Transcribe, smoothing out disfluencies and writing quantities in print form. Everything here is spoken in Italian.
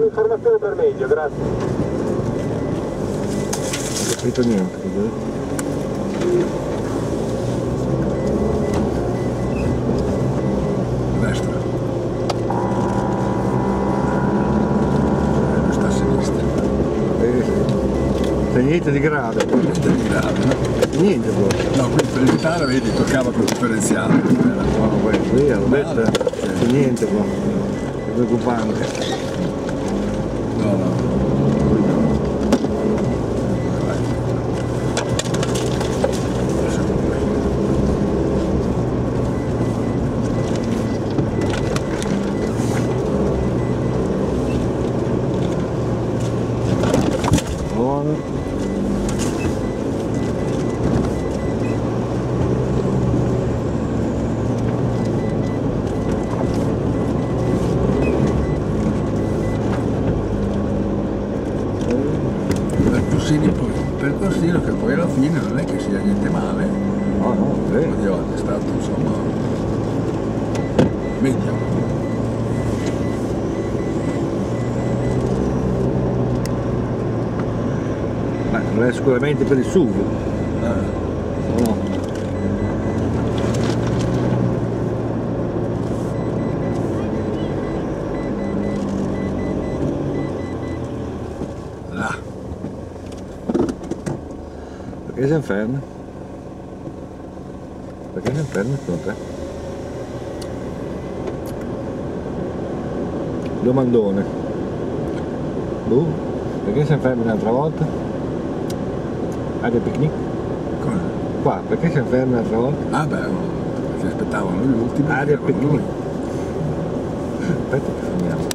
un'informazione per meglio, grazie. Non ho capito niente. Destra. Questa a sinistra. C'è niente di grave. Niente di grave, no? Niente proprio. No, qui per evitare, vedi, toccava col differenziale. No, qui ho detto c'è niente qua. È preoccupante. No, no. Buono. Percorsino che poi alla fine non è che sia niente male. No, no, bene. Oddio, è stato insomma meglio. Ma non è sicuramente per il SUV. No. Là. Perché siamo fermi? Perché siamo fermi secondo te? Domandone. Perché siamo fermi un'altra volta? Area picnic? Cosa? Qua, perché siamo fermi un'altra volta? Ah beh, perché aspettavano gli ultimi. Area picnic. Aspetta che fermiamo.